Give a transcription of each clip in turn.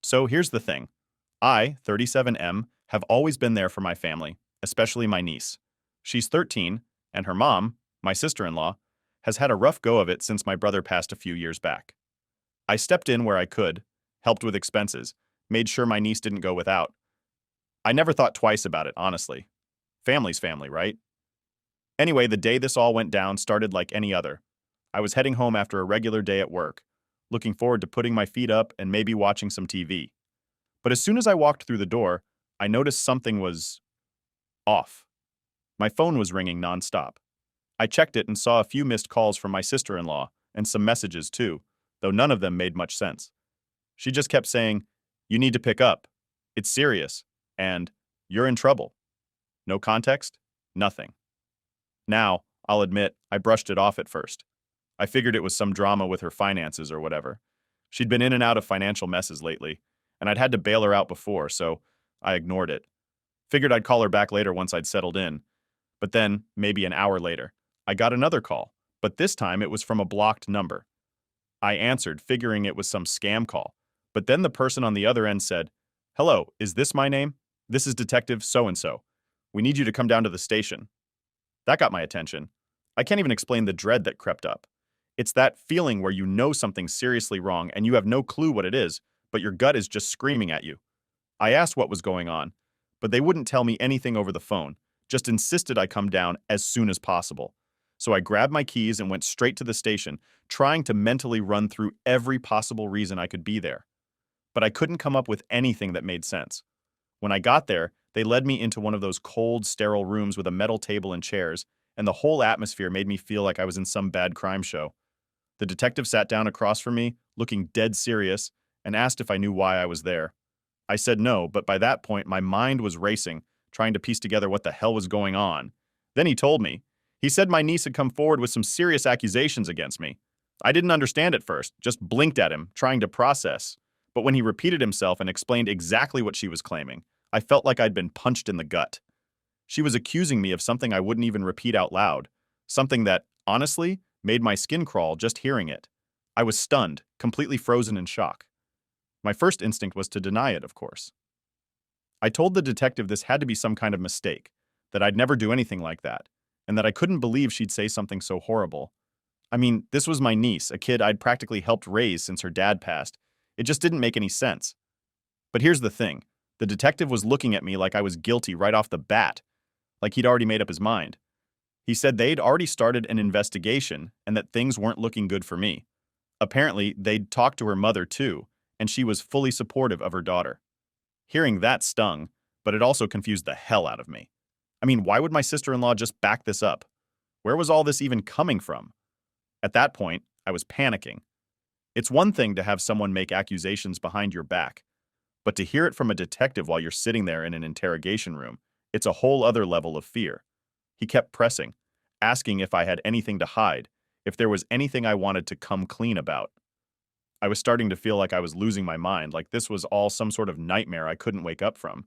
So here's the thing. I, 37M, have always been there for my family, especially my niece. She's 13, and her mom, my sister-in-law, has had a rough go of it since my brother passed a few years back. I stepped in where I could, helped with expenses, made sure my niece didn't go without. I never thought twice about it, honestly. Family's family, right? Anyway, the day this all went down started like any other. I was heading home after a regular day at work, looking forward to putting my feet up and maybe watching some TV. But as soon as I walked through the door, I noticed something was off. My phone was ringing nonstop. I checked it and saw a few missed calls from my sister-in-law, and some messages too, though none of them made much sense. She just kept saying, "You need to pick up. It's serious," and "You're in trouble." No context? Nothing. Now, I'll admit, I brushed it off at first. I figured it was some drama with her finances or whatever. She'd been in and out of financial messes lately, and I'd had to bail her out before, so I ignored it. Figured I'd call her back later once I'd settled in. But then, maybe an hour later, I got another call, but this time it was from a blocked number. I answered, figuring it was some scam call, but then the person on the other end said, "Hello, is this my name? This is Detective so-and-so. We need you to come down to the station." That got my attention. I can't even explain the dread that crept up. It's that feeling where you know something's seriously wrong and you have no clue what it is, but your gut is just screaming at you. I asked what was going on, but they wouldn't tell me anything over the phone, just insisted I come down as soon as possible. So I grabbed my keys and went straight to the station, trying to mentally run through every possible reason I could be there. But I couldn't come up with anything that made sense. When I got there, they led me into one of those cold, sterile rooms with a metal table and chairs, and the whole atmosphere made me feel like I was in some bad crime show. The detective sat down across from me, looking dead serious, and asked if I knew why I was there. I said no, but by that point my mind was racing, trying to piece together what the hell was going on. Then he told me. He said my niece had come forward with some serious accusations against me. I didn't understand at first, just blinked at him, trying to process. But when he repeated himself and explained exactly what she was claiming, I felt like I'd been punched in the gut. She was accusing me of something I wouldn't even repeat out loud, something that, honestly, made my skin crawl just hearing it. I was stunned, completely frozen in shock. My first instinct was to deny it, of course. I told the detective this had to be some kind of mistake, that I'd never do anything like that, and that I couldn't believe she'd say something so horrible. I mean, this was my niece, a kid I'd practically helped raise since her dad passed. It just didn't make any sense. But here's the thing. The detective was looking at me like I was guilty right off the bat, like he'd already made up his mind. He said they'd already started an investigation and that things weren't looking good for me. Apparently, they'd talked to her mother too, and she was fully supportive of her daughter. Hearing that stung, but it also confused the hell out of me. I mean, why would my sister-in-law just back this up? Where was all this even coming from? At that point, I was panicking. It's one thing to have someone make accusations behind your back, but to hear it from a detective while you're sitting there in an interrogation room, it's a whole other level of fear. He kept pressing, asking if I had anything to hide, if there was anything I wanted to come clean about. I was starting to feel like I was losing my mind, like this was all some sort of nightmare I couldn't wake up from.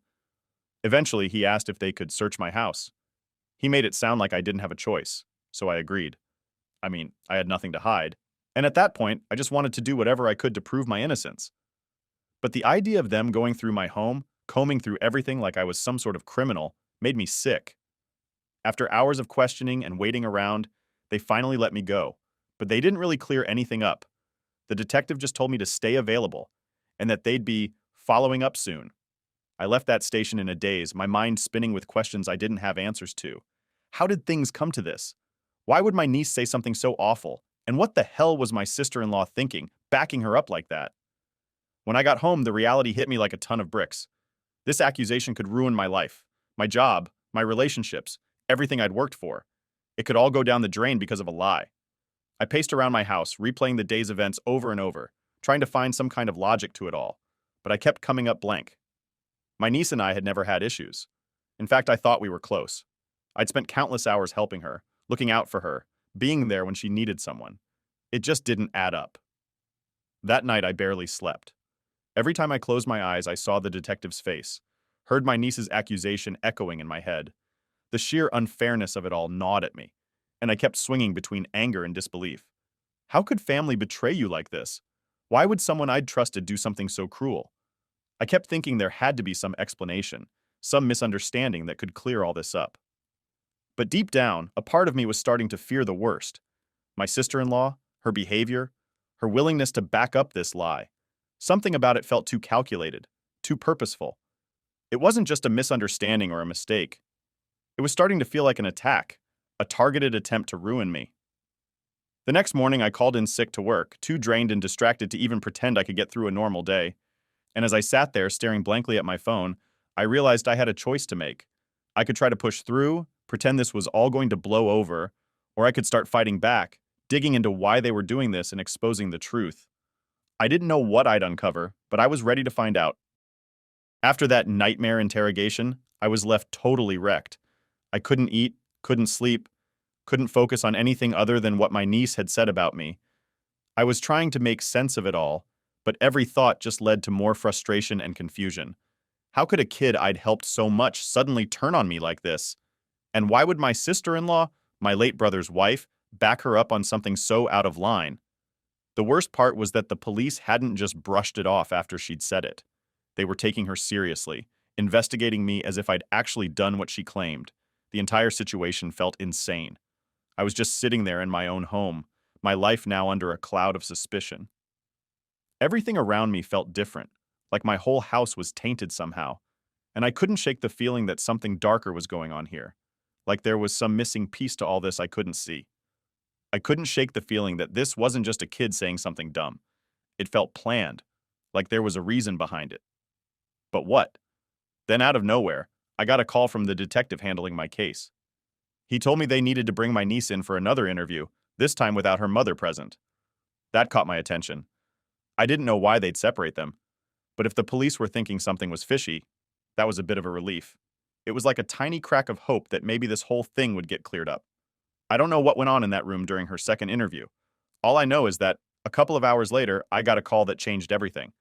Eventually, he asked if they could search my house. He made it sound like I didn't have a choice, so I agreed. I mean, I had nothing to hide, and at that point, I just wanted to do whatever I could to prove my innocence. But the idea of them going through my home, combing through everything like I was some sort of criminal, made me sick. After hours of questioning and waiting around, they finally let me go, but they didn't really clear anything up. The detective just told me to stay available, and that they'd be following up soon. I left that station in a daze, my mind spinning with questions I didn't have answers to. How did things come to this? Why would my niece say something so awful? And what the hell was my sister-in-law thinking, backing her up like that? When I got home, the reality hit me like a ton of bricks. This accusation could ruin my life, my job, my relationships, everything I'd worked for. It could all go down the drain because of a lie. I paced around my house, replaying the day's events over and over, trying to find some kind of logic to it all, but I kept coming up blank. My niece and I had never had issues. In fact, I thought we were close. I'd spent countless hours helping her, looking out for her, being there when she needed someone. It just didn't add up. That night, I barely slept. Every time I closed my eyes, I saw the detective's face, heard my niece's accusation echoing in my head. The sheer unfairness of it all gnawed at me, and I kept swinging between anger and disbelief. How could family betray you like this? Why would someone I'd trusted do something so cruel? I kept thinking there had to be some explanation, some misunderstanding that could clear all this up. But deep down, a part of me was starting to fear the worst. My sister-in-law, her behavior, her willingness to back up this lie. Something about it felt too calculated, too purposeful. It wasn't just a misunderstanding or a mistake. It was starting to feel like an attack, a targeted attempt to ruin me. The next morning, I called in sick to work, too drained and distracted to even pretend I could get through a normal day. And as I sat there staring blankly at my phone, I realized I had a choice to make. I could try to push through, pretend this was all going to blow over, or I could start fighting back, digging into why they were doing this and exposing the truth. I didn't know what I'd uncover, but I was ready to find out. After that nightmare interrogation, I was left totally wrecked. I couldn't eat, couldn't sleep, couldn't focus on anything other than what my niece had said about me. I was trying to make sense of it all, but every thought just led to more frustration and confusion. How could a kid I'd helped so much suddenly turn on me like this? And why would my sister-in-law, my late brother's wife, back her up on something so out of line? The worst part was that the police hadn't just brushed it off after she'd said it. They were taking her seriously, investigating me as if I'd actually done what she claimed. The entire situation felt insane. I was just sitting there in my own home, my life now under a cloud of suspicion. Everything around me felt different, like my whole house was tainted somehow, and I couldn't shake the feeling that something darker was going on here, like there was some missing piece to all this I couldn't see. I couldn't shake the feeling that this wasn't just a kid saying something dumb. It felt planned, like there was a reason behind it. But what? Then out of nowhere, I got a call from the detective handling my case. He told me they needed to bring my niece in for another interview, this time without her mother present. That caught my attention. I didn't know why they'd separate them, but if the police were thinking something was fishy, that was a bit of a relief. It was like a tiny crack of hope that maybe this whole thing would get cleared up. I don't know what went on in that room during her second interview. All I know is that, a couple of hours later, I got a call that changed everything.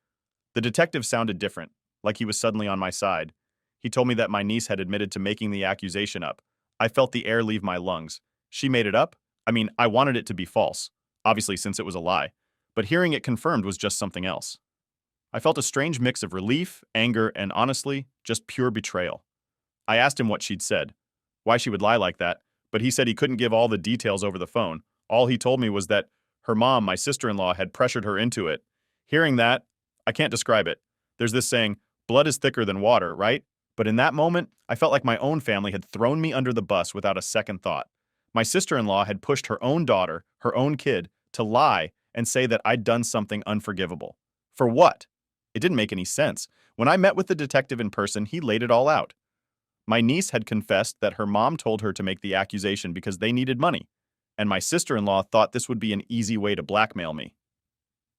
The detective sounded different, like he was suddenly on my side. He told me that my niece had admitted to making the accusation up. I felt the air leave my lungs. She made it up? I mean, I wanted it to be false, obviously since it was a lie, but hearing it confirmed was just something else. I felt a strange mix of relief, anger, and honestly, just pure betrayal. I asked him what she'd said, why she would lie like that, but he said he couldn't give all the details over the phone. All he told me was that her mom, my sister-in-law, had pressured her into it. Hearing that, I can't describe it. There's this saying, blood is thicker than water, right? But in that moment, I felt like my own family had thrown me under the bus without a second thought. My sister-in-law had pushed her own daughter, her own kid, to lie and say that I'd done something unforgivable. For what? It didn't make any sense. When I met with the detective in person, he laid it all out. My niece had confessed that her mom told her to make the accusation because they needed money, and my sister-in-law thought this would be an easy way to blackmail me.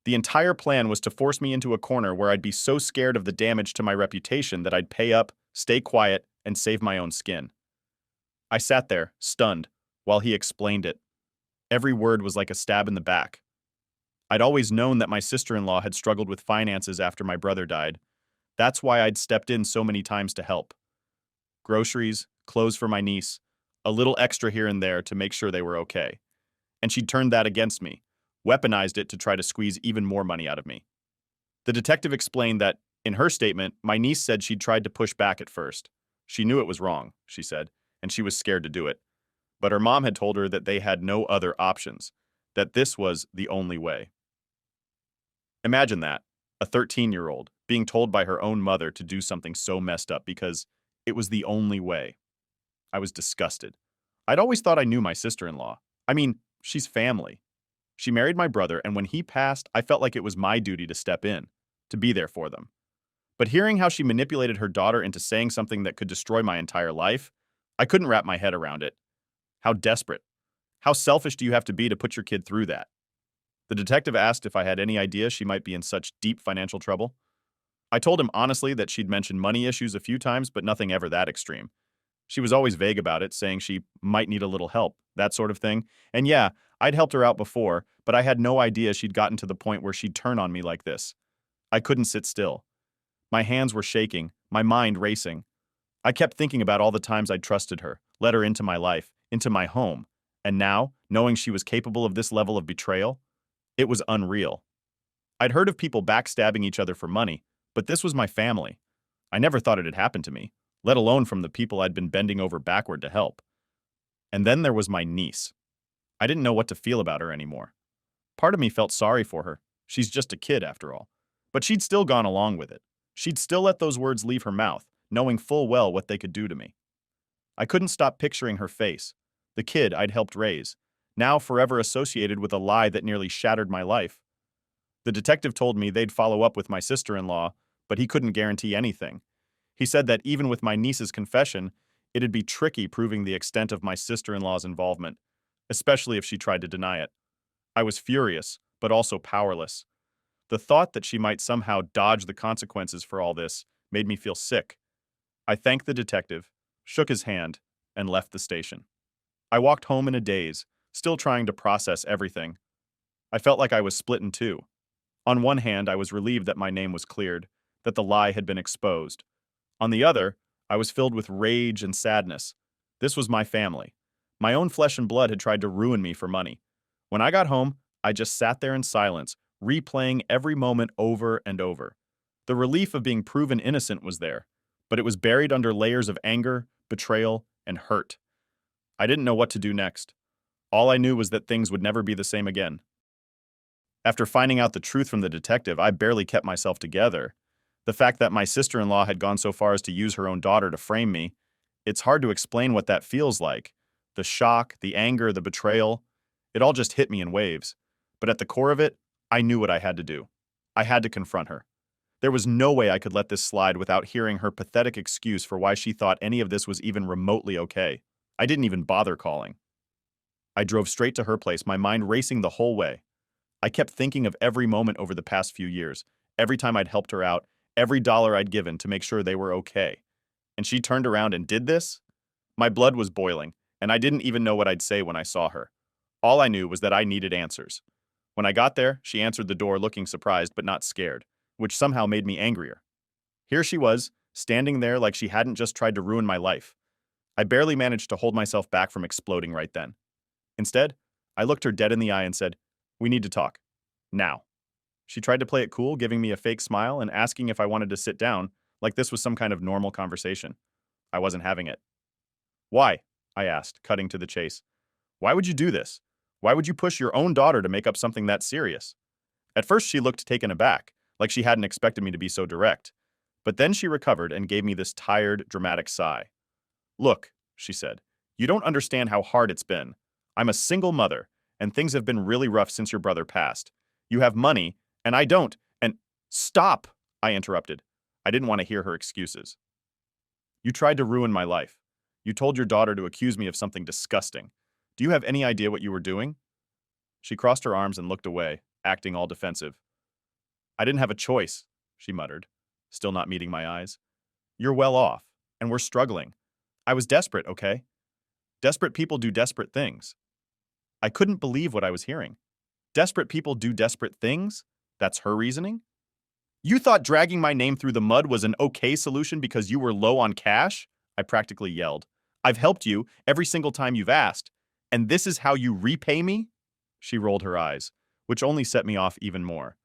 The entire plan was to force me into a corner where I'd be so scared of the damage to my reputation that I'd pay up, stay quiet, and save my own skin. I sat there, stunned, while he explained it. Every word was like a stab in the back. I'd always known that my sister-in-law had struggled with finances after my brother died. That's why I'd stepped in so many times to help. Groceries, clothes for my niece, a little extra here and there to make sure they were okay. And she'd turned that against me, weaponized it to try to squeeze even more money out of me. The detective explained that, in her statement, my niece said she'd tried to push back at first. She knew it was wrong, she said, and she was scared to do it. But her mom had told her that they had no other options, that this was the only way. Imagine that, a 13-year-old being told by her own mother to do something so messed up because it was the only way. I was disgusted. I'd always thought I knew my sister-in-law. I mean, she's family. She married my brother, and when he passed, I felt like it was my duty to step in, to be there for them. But hearing how she manipulated her daughter into saying something that could destroy my entire life, I couldn't wrap my head around it. How desperate. How selfish do you have to be to put your kid through that? The detective asked if I had any idea she might be in such deep financial trouble. I told him honestly that she'd mentioned money issues a few times, but nothing ever that extreme. She was always vague about it, saying she might need a little help, that sort of thing. And yeah, I'd helped her out before, but I had no idea she'd gotten to the point where she'd turn on me like this. I couldn't sit still. My hands were shaking, my mind racing. I kept thinking about all the times I'd trusted her, let her into my life, into my home. And now, knowing she was capable of this level of betrayal, it was unreal. I'd heard of people backstabbing each other for money, But this was my family. I never thought it'd happen to me, let alone from the people I'd been bending over backward to help. And then there was my niece. I didn't know what to feel about her anymore. Part of me felt sorry for her. She's just a kid, after all. But she'd still gone along with it. She'd still let those words leave her mouth, knowing full well what they could do to me. I couldn't stop picturing her face, the kid I'd helped raise, now forever associated with a lie that nearly shattered my life. The detective told me they'd follow up with my sister-in-law, but he couldn't guarantee anything. He said that even with my niece's confession, it'd be tricky proving the extent of my sister-in-law's involvement, especially if she tried to deny it. I was furious, but also powerless. The thought that she might somehow dodge the consequences for all this made me feel sick. I thanked the detective, shook his hand, and left the station. I walked home in a daze, still trying to process everything. I felt like I was split in two. On one hand, I was relieved that my name was cleared, that the lie had been exposed. On the other, I was filled with rage and sadness. This was my family. My own flesh and blood had tried to ruin me for money. When I got home, I just sat there in silence, replaying every moment over and over. The relief of being proven innocent was there, but it was buried under layers of anger, betrayal, and hurt. I didn't know what to do next. All I knew was that things would never be the same again. After finding out the truth from the detective, I barely kept myself together. The fact that my sister-in-law had gone so far as to use her own daughter to frame me, it's hard to explain what that feels like. The shock, the anger, the betrayal, it all just hit me in waves. But at the core of it, I knew what I had to do. I had to confront her. There was no way I could let this slide without hearing her pathetic excuse for why she thought any of this was even remotely okay. I didn't even bother calling. I drove straight to her place, my mind racing the whole way. I kept thinking of every moment over the past few years, every time I'd helped her out, every dollar I'd given to make sure they were okay. And she turned around and did this? My blood was boiling, and I didn't even know what I'd say when I saw her. All I knew was that I needed answers. When I got there, she answered the door looking surprised but not scared, which somehow made me angrier. Here she was, standing there like she hadn't just tried to ruin my life. I barely managed to hold myself back from exploding right then. Instead, I looked her dead in the eye and said, "We need to talk. Now." She tried to play it cool, giving me a fake smile and asking if I wanted to sit down, like this was some kind of normal conversation. I wasn't having it. "Why?" I asked, cutting to the chase. "Why would you do this? Why would you push your own daughter to make up something that serious?" At first, she looked taken aback, like she hadn't expected me to be so direct. But then she recovered and gave me this tired, dramatic sigh. "Look," she said, "you don't understand how hard it's been. I'm a single mother, and things have been really rough since your brother passed. You have money, and I don't, and—" "Stop!" I interrupted. I didn't want to hear her excuses. "You tried to ruin my life. You told your daughter to accuse me of something disgusting. Do you have any idea what you were doing?" She crossed her arms and looked away, acting all defensive. "I didn't have a choice," she muttered, still not meeting my eyes. "You're well off, and we're struggling. I was desperate, okay? Desperate people do desperate things." I couldn't believe what I was hearing. Desperate people do desperate things? That's her reasoning? "You thought dragging my name through the mud was an okay solution because you were low on cash?" I practically yelled. "I've helped you every single time you've asked, and this is how you repay me?" She rolled her eyes, which only set me off even more.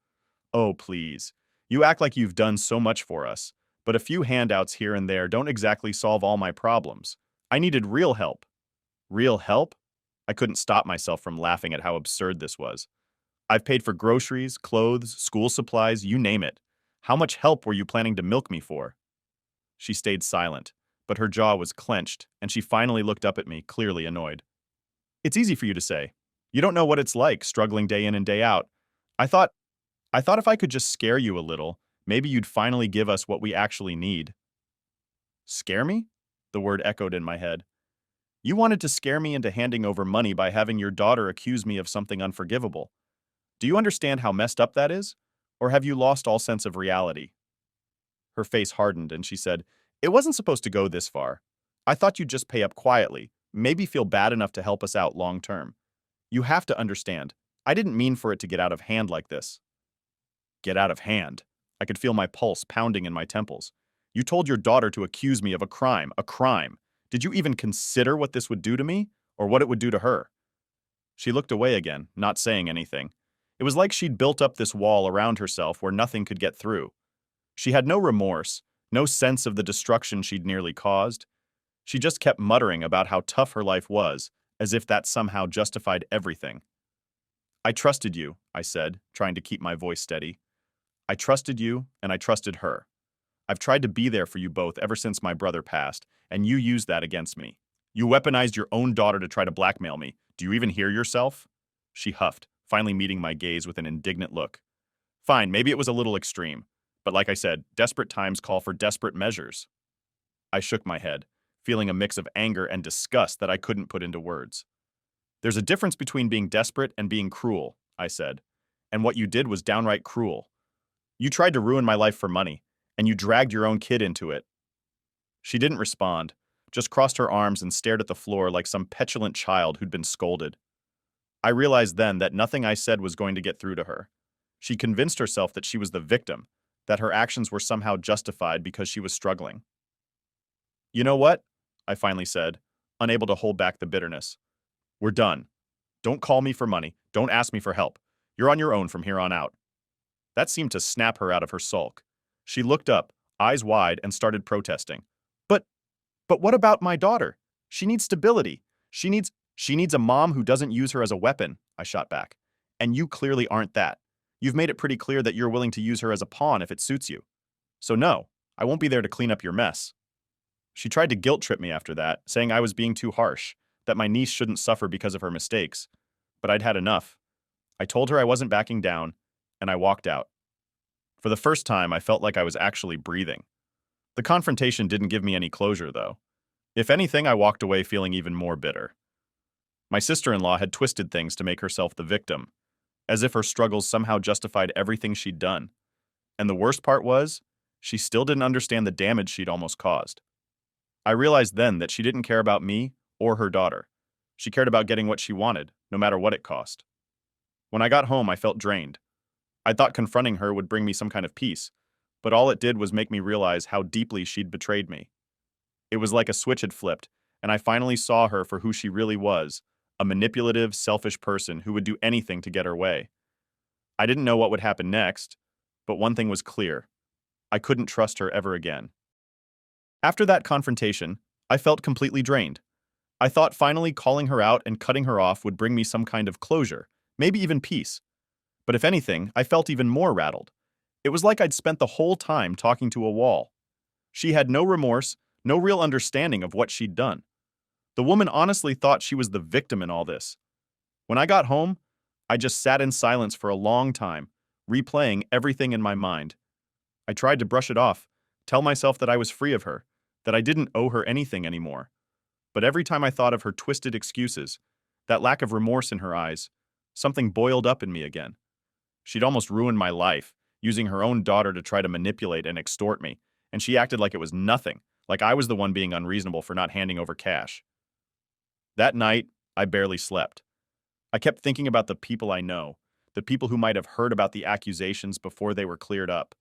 "Oh, please. You act like you've done so much for us, but a few handouts here and there don't exactly solve all my problems. I needed real help." Real help? I couldn't stop myself from laughing at how absurd this was. "I've paid for groceries, clothes, school supplies, you name it. How much help were you planning to milk me for?" She stayed silent, but her jaw was clenched, and she finally looked up at me, clearly annoyed. "It's easy for you to say. You don't know what it's like, struggling day in and day out. I thought if I could just scare you a little, maybe you'd finally give us what we actually need." "Scare me?" The word echoed in my head. "You wanted to scare me into handing over money by having your daughter accuse me of something unforgivable. Do you understand how messed up that is? Or have you lost all sense of reality?" Her face hardened and she said, "It wasn't supposed to go this far. I thought you'd just pay up quietly, maybe feel bad enough to help us out long term. You have to understand, I didn't mean for it to get out of hand like this." Get out of hand. I could feel my pulse pounding in my temples. "You told your daughter to accuse me of a crime, a crime. Did you even consider what this would do to me, or what it would do to her?" She looked away again, not saying anything. It was like she'd built up this wall around herself where nothing could get through. She had no remorse, no sense of the destruction she'd nearly caused. She just kept muttering about how tough her life was, as if that somehow justified everything. I trusted you, I said, trying to keep my voice steady. I trusted you, and I trusted her. I've tried to be there for you both ever since my brother passed, and you used that against me. You weaponized your own daughter to try to blackmail me. Do you even hear yourself? She huffed, finally meeting my gaze with an indignant look. Fine, maybe it was a little extreme. But like I said, desperate times call for desperate measures. I shook my head, feeling a mix of anger and disgust that I couldn't put into words. There's a difference between being desperate and being cruel, I said. And what you did was downright cruel. You tried to ruin my life for money, and you dragged your own kid into it. She didn't respond, just crossed her arms and stared at the floor like some petulant child who'd been scolded. I realized then that nothing I said was going to get through to her. She convinced herself that she was the victim, that her actions were somehow justified because she was struggling. You know what? I finally said, unable to hold back the bitterness. We're done. Don't call me for money. Don't ask me for help. You're on your own from here on out. That seemed to snap her out of her sulk. She looked up, eyes wide, and started protesting. But, but what about my daughter? She needs stability. She needs a mom who doesn't use her as a weapon, I shot back. And you clearly aren't that. You've made it pretty clear that you're willing to use her as a pawn if it suits you. So no, I won't be there to clean up your mess. She tried to guilt trip me after that, saying I was being too harsh, that my niece shouldn't suffer because of her mistakes. But I'd had enough. I told her I wasn't backing down, and I walked out. For the first time, I felt like I was actually breathing. The confrontation didn't give me any closure, though. If anything, I walked away feeling even more bitter. My sister-in-law had twisted things to make herself the victim, as if her struggles somehow justified everything she'd done. And the worst part was, she still didn't understand the damage she'd almost caused. I realized then that she didn't care about me or her daughter. She cared about getting what she wanted, no matter what it cost. When I got home, I felt drained. I thought confronting her would bring me some kind of peace, but all it did was make me realize how deeply she'd betrayed me. It was like a switch had flipped, and I finally saw her for who she really was, a manipulative, selfish person who would do anything to get her way. I didn't know what would happen next, but one thing was clear. I couldn't trust her ever again. After that confrontation, I felt completely drained. I thought finally calling her out and cutting her off would bring me some kind of closure, maybe even peace. But if anything, I felt even more rattled. It was like I'd spent the whole time talking to a wall. She had no remorse, no real understanding of what she'd done. The woman honestly thought she was the victim in all this. When I got home, I just sat in silence for a long time, replaying everything in my mind. I tried to brush it off, tell myself that I was free of her, that I didn't owe her anything anymore. But every time I thought of her twisted excuses, that lack of remorse in her eyes, something boiled up in me again. She'd almost ruined my life, using her own daughter to try to manipulate and extort me, and she acted like it was nothing, like I was the one being unreasonable for not handing over cash. That night, I barely slept. I kept thinking about the people I know, the people who might have heard about the accusations before they were cleared up.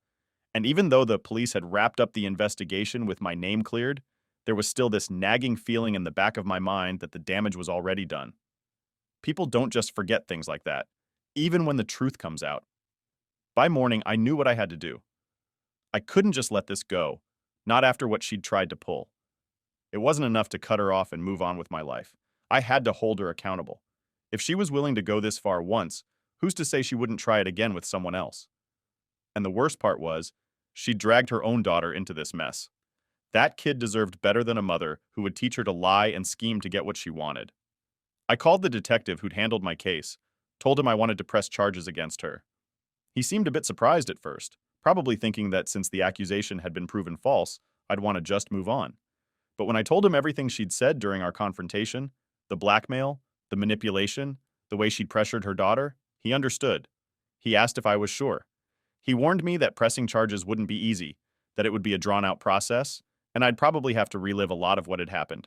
And even though the police had wrapped up the investigation with my name cleared, there was still this nagging feeling in the back of my mind that the damage was already done. People don't just forget things like that, even when the truth comes out. By morning, I knew what I had to do. I couldn't just let this go, not after what she'd tried to pull. It wasn't enough to cut her off and move on with my life. I had to hold her accountable. If she was willing to go this far once, who's to say she wouldn't try it again with someone else? And the worst part was, she dragged her own daughter into this mess. That kid deserved better than a mother who would teach her to lie and scheme to get what she wanted. I called the detective who'd handled my case, told him I wanted to press charges against her. He seemed a bit surprised at first, probably thinking that since the accusation had been proven false, I'd want to just move on. But when I told him everything she'd said during our confrontation, the blackmail, the manipulation, the way she'd pressured her daughter, he understood. He asked if I was sure. He warned me that pressing charges wouldn't be easy, that it would be a drawn-out process, and I'd probably have to relive a lot of what had happened.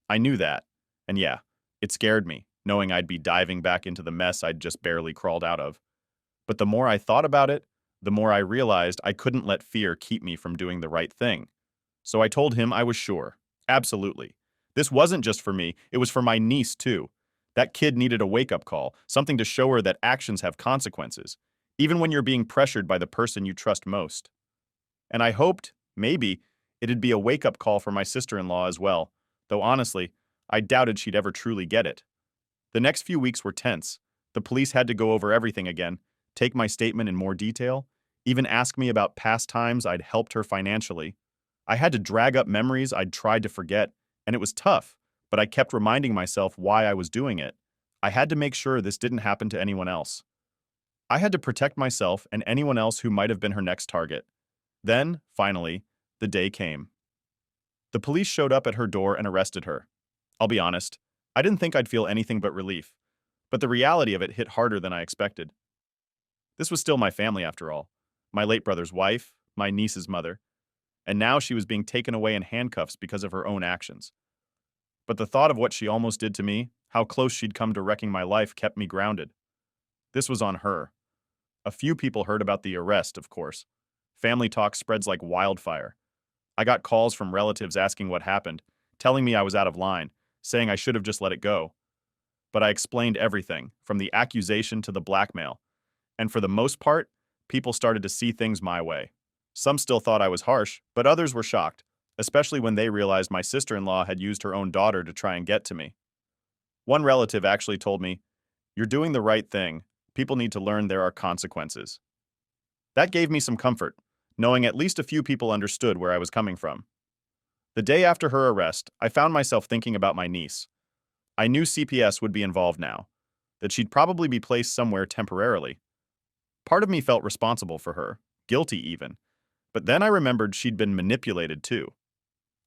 I knew that, and yeah, it scared me, knowing I'd be diving back into the mess I'd just barely crawled out of. But the more I thought about it, the more I realized I couldn't let fear keep me from doing the right thing. So I told him I was sure. Absolutely. This wasn't just for me, it was for my niece too. That kid needed a wake-up call, something to show her that actions have consequences, even when you're being pressured by the person you trust most. And I hoped, maybe, it'd be a wake-up call for my sister-in-law as well, though honestly, I doubted she'd ever truly get it. The next few weeks were tense. The police had to go over everything again, take my statement in more detail, even ask me about past times I'd helped her financially. I had to drag up memories I'd tried to forget, and it was tough, but I kept reminding myself why I was doing it. I had to make sure this didn't happen to anyone else. I had to protect myself and anyone else who might have been her next target. Then, finally, the day came. The police showed up at her door and arrested her. I'll be honest, I didn't think I'd feel anything but relief, but the reality of it hit harder than I expected. This was still my family after all, my late brother's wife, my niece's mother, and now she was being taken away in handcuffs because of her own actions. But the thought of what she almost did to me, how close she'd come to wrecking my life, kept me grounded. This was on her. A few people heard about the arrest, of course. Family talk spreads like wildfire. I got calls from relatives asking what happened, telling me I was out of line, saying I should have just let it go. But I explained everything, from the accusation to the blackmail. And for the most part, people started to see things my way. Some still thought I was harsh, but others were shocked, especially when they realized my sister-in-law had used her own daughter to try and get to me. One relative actually told me, "You're doing the right thing. People need to learn there are consequences." That gave me some comfort, knowing at least a few people understood where I was coming from. The day after her arrest, I found myself thinking about my niece. I knew CPS would be involved now, that she'd probably be placed somewhere temporarily. Part of me felt responsible for her, guilty even, but then I remembered she'd been manipulated too.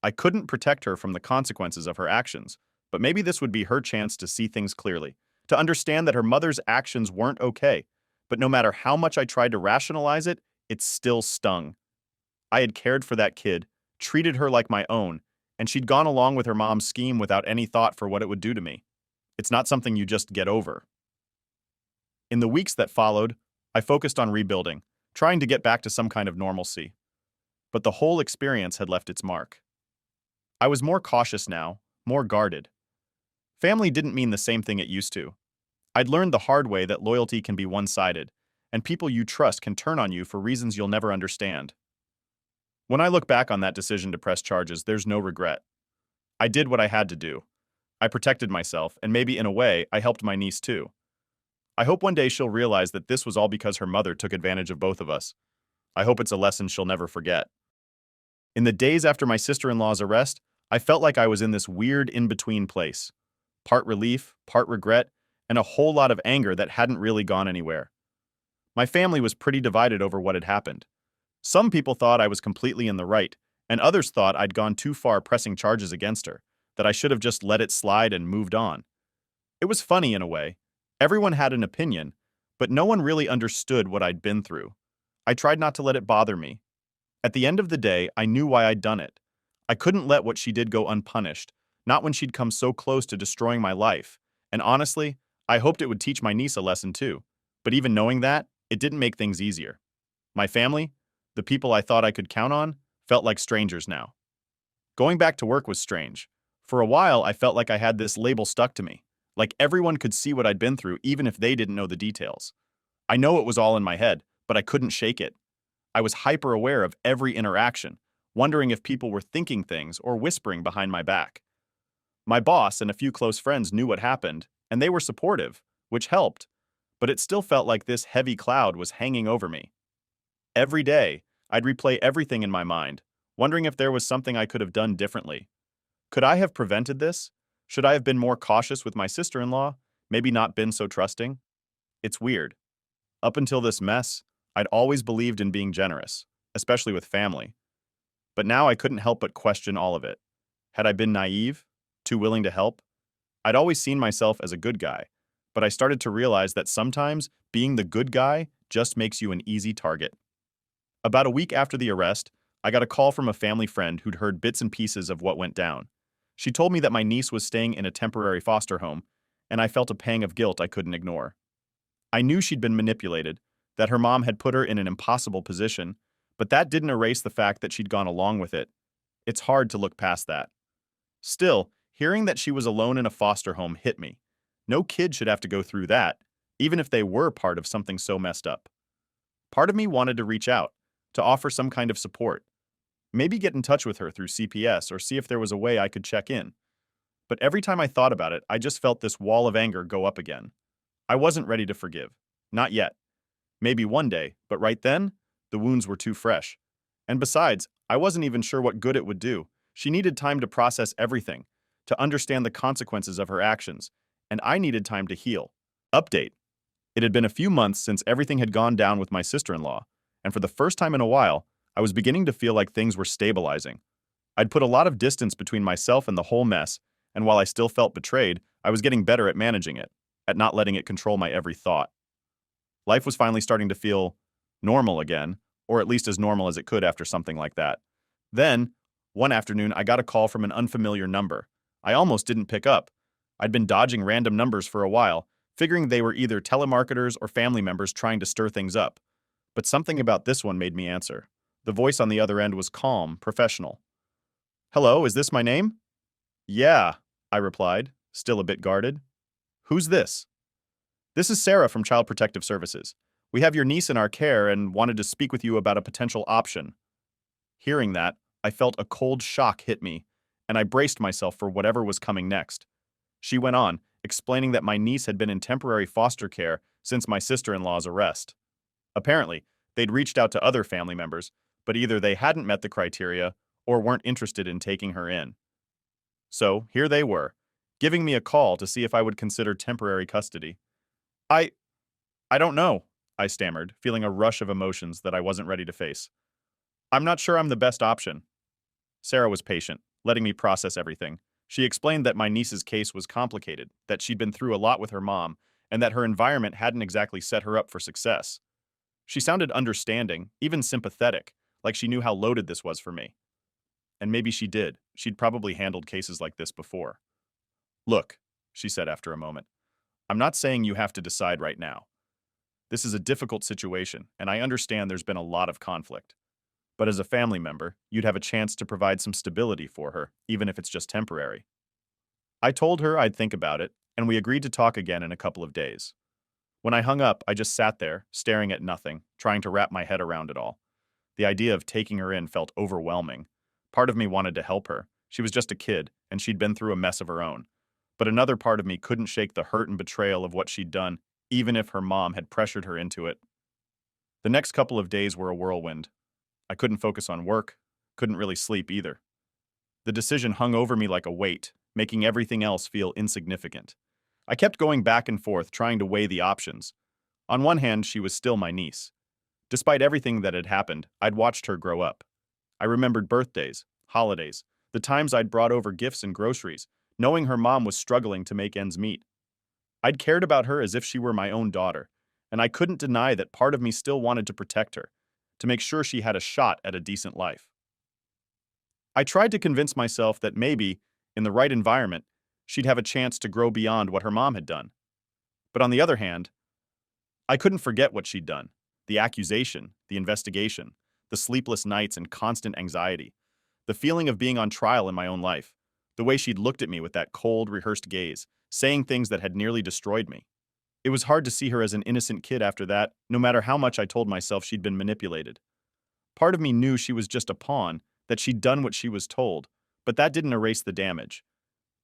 I couldn't protect her from the consequences of her actions, but maybe this would be her chance to see things clearly, to understand that her mother's actions weren't okay, but no matter how much I tried to rationalize it, it still stung. I had cared for that kid, treated her like my own, and she'd gone along with her mom's scheme without any thought for what it would do to me. It's not something you just get over. In the weeks that followed, I focused on rebuilding, trying to get back to some kind of normalcy. But the whole experience had left its mark. I was more cautious now, more guarded. Family didn't mean the same thing it used to. I'd learned the hard way that loyalty can be one-sided, and people you trust can turn on you for reasons you'll never understand. When I look back on that decision to press charges, there's no regret. I did what I had to do. I protected myself, and maybe in a way, I helped my niece too. I hope one day she'll realize that this was all because her mother took advantage of both of us. I hope it's a lesson she'll never forget. In the days after my sister-in-law's arrest, I felt like I was in this weird in-between place. Part relief, part regret, and a whole lot of anger that hadn't really gone anywhere. My family was pretty divided over what had happened. Some people thought I was completely in the right, and others thought I'd gone too far pressing charges against her, that I should have just let it slide and moved on. It was funny in a way. Everyone had an opinion, but no one really understood what I'd been through. I tried not to let it bother me. At the end of the day, I knew why I'd done it. I couldn't let what she did go unpunished, not when she'd come so close to destroying my life. And honestly, I hoped it would teach my niece a lesson too. But even knowing that, it didn't make things easier. My family, the people I thought I could count on, felt like strangers now. Going back to work was strange. For a while, I felt like I had this label stuck to me, like everyone could see what I'd been through even if they didn't know the details. I know it was all in my head, but I couldn't shake it. I was hyper aware of every interaction, wondering if people were thinking things or whispering behind my back. My boss and a few close friends knew what happened, and they were supportive, which helped, but it still felt like this heavy cloud was hanging over me. Every day, I'd replay everything in my mind, wondering if there was something I could have done differently. Could I have prevented this? Should I have been more cautious with my sister-in-law? Maybe not been so trusting? It's weird. Up until this mess, I'd always believed in being generous, especially with family. But now I couldn't help but question all of it. Had I been naive? Too willing to help? I'd always seen myself as a good guy, but I started to realize that sometimes being the good guy just makes you an easy target. About a week after the arrest, I got a call from a family friend who'd heard bits and pieces of what went down. She told me that my niece was staying in a temporary foster home, and I felt a pang of guilt I couldn't ignore. I knew she'd been manipulated, that her mom had put her in an impossible position, but that didn't erase the fact that she'd gone along with it. It's hard to look past that. Still, hearing that she was alone in a foster home hit me. No kid should have to go through that, even if they were part of something so messed up. Part of me wanted to reach out, to offer some kind of support. Maybe get in touch with her through CPS or see if there was a way I could check in. But every time I thought about it, I just felt this wall of anger go up again. I wasn't ready to forgive. Not yet. Maybe one day, but right then, the wounds were too fresh. And besides, I wasn't even sure what good it would do. She needed time to process everything, to understand the consequences of her actions, and I needed time to heal. Update. It had been a few months since everything had gone down with my sister-in-law, and for the first time in a while, I was beginning to feel like things were stabilizing. I'd put a lot of distance between myself and the whole mess, and while I still felt betrayed, I was getting better at managing it, at not letting it control my every thought. Life was finally starting to feel normal again, or at least as normal as it could after something like that. Then, one afternoon, I got a call from an unfamiliar number. I almost didn't pick up. I'd been dodging random numbers for a while, figuring they were either telemarketers or family members trying to stir things up. But something about this one made me answer. The voice on the other end was calm, professional. "Hello, is this my name?" "Yeah," I replied, still a bit guarded. "Who's this?" "This is Sarah from Child Protective Services. We have your niece in our care and wanted to speak with you about a potential option." Hearing that, I felt a cold shock hit me, and I braced myself for whatever was coming next. She went on, explaining that my niece had been in temporary foster care since my sister-in-law's arrest. Apparently, they'd reached out to other family members, but either they hadn't met the criteria or weren't interested in taking her in. So here they were, giving me a call to see if I would consider temporary custody. I I don't know, I stammered, feeling a rush of emotions that I wasn't ready to face. "I'm not sure I'm the best option." Sarah was patient, letting me process everything. She explained that my niece's case was complicated, that she'd been through a lot with her mom, and that her environment hadn't exactly set her up for success. She sounded understanding, even sympathetic, like she knew how loaded this was for me. And maybe she did. She'd probably handled cases like this before. "Look," she said after a moment, "I'm not saying you have to decide right now. This is a difficult situation, and I understand there's been a lot of conflict. But as a family member, you'd have a chance to provide some stability for her, even if it's just temporary." I told her I'd think about it, and we agreed to talk again in a couple of days. When I hung up, I just sat there, staring at nothing, trying to wrap my head around it all. The idea of taking her in felt overwhelming. Part of me wanted to help her. She was just a kid, and she'd been through a mess of her own. But another part of me couldn't shake the hurt and betrayal of what she'd done, even if her mom had pressured her into it. The next couple of days were a whirlwind. I couldn't focus on work, couldn't really sleep either. The decision hung over me like a weight, making everything else feel insignificant. I kept going back and forth, trying to weigh the options. On one hand, she was still my niece. Despite everything that had happened, I'd watched her grow up. I remembered birthdays, holidays, the times I'd brought over gifts and groceries, knowing her mom was struggling to make ends meet. I'd cared about her as if she were my own daughter, and I couldn't deny that part of me still wanted to protect her, to make sure she had a shot at a decent life. I tried to convince myself that maybe, in the right environment, she'd have a chance to grow beyond what her mom had done. But on the other hand, I couldn't forget what she'd done. The accusation, the investigation, the sleepless nights and constant anxiety, the feeling of being on trial in my own life, the way she'd looked at me with that cold, rehearsed gaze, saying things that had nearly destroyed me. It was hard to see her as an innocent kid after that, no matter how much I told myself she'd been manipulated. Part of me knew she was just a pawn, that she'd done what she was told, but that didn't erase the damage.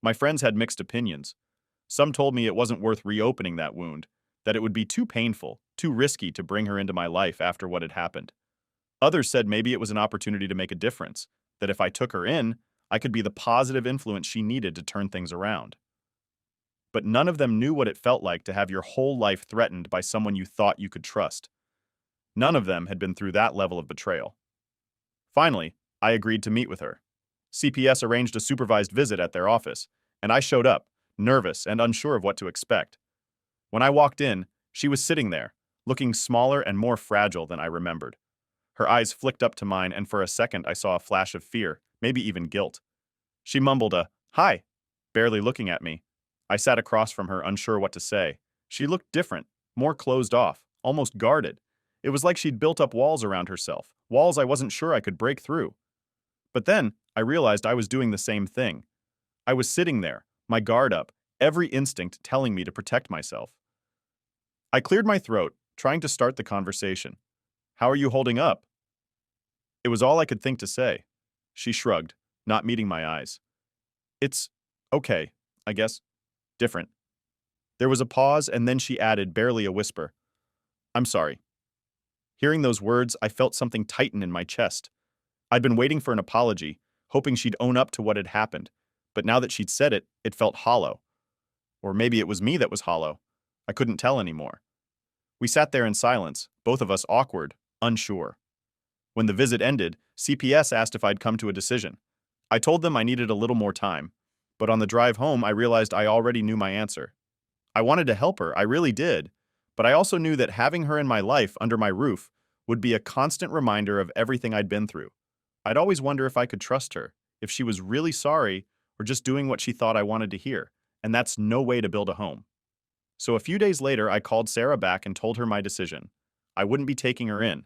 My friends had mixed opinions. Some told me it wasn't worth reopening that wound, that it would be too painful, too risky to bring her into my life after what had happened. Others said maybe it was an opportunity to make a difference, that if I took her in, I could be the positive influence she needed to turn things around. But none of them knew what it felt like to have your whole life threatened by someone you thought you could trust. None of them had been through that level of betrayal. Finally, I agreed to meet with her. CPS arranged a supervised visit at their office, and I showed up, nervous and unsure of what to expect. When I walked in, she was sitting there, looking smaller and more fragile than I remembered. Her eyes flicked up to mine, and for a second I saw a flash of fear, maybe even guilt. She mumbled a, "Hi," barely looking at me. I sat across from her, unsure what to say. She looked different, more closed off, almost guarded. It was like she'd built up walls around herself, walls I wasn't sure I could break through. But then, I realized I was doing the same thing. I was sitting there, my guard up, every instinct telling me to protect myself. I cleared my throat, trying to start the conversation. "How are you holding up?" It was all I could think to say. She shrugged, not meeting my eyes. It's okay, I guess. Different. There was a pause, and then she added, barely a whisper, I'm sorry. Hearing those words, I felt something tighten in my chest. I'd been waiting for an apology, hoping she'd own up to what had happened, but now that she'd said it, it felt hollow. Or maybe it was me that was hollow. I couldn't tell anymore. We sat there in silence, both of us awkward, unsure. When the visit ended, CPS asked if I'd come to a decision. I told them I needed a little more time, but on the drive home, I realized I already knew my answer. I wanted to help her, I really did, but I also knew that having her in my life under my roof would be a constant reminder of everything I'd been through. I'd always wonder if I could trust her, if she was really sorry or just doing what she thought I wanted to hear, and that's no way to build a home. So a few days later, I called Sarah back and told her my decision. I wouldn't be taking her in.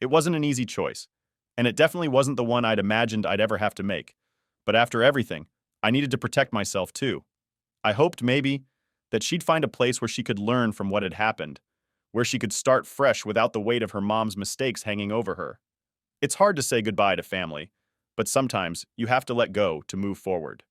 It wasn't an easy choice, and it definitely wasn't the one I'd imagined I'd ever have to make. But after everything, I needed to protect myself too. I hoped maybe that she'd find a place where she could learn from what had happened, where she could start fresh without the weight of her mom's mistakes hanging over her. It's hard to say goodbye to family, but sometimes you have to let go to move forward.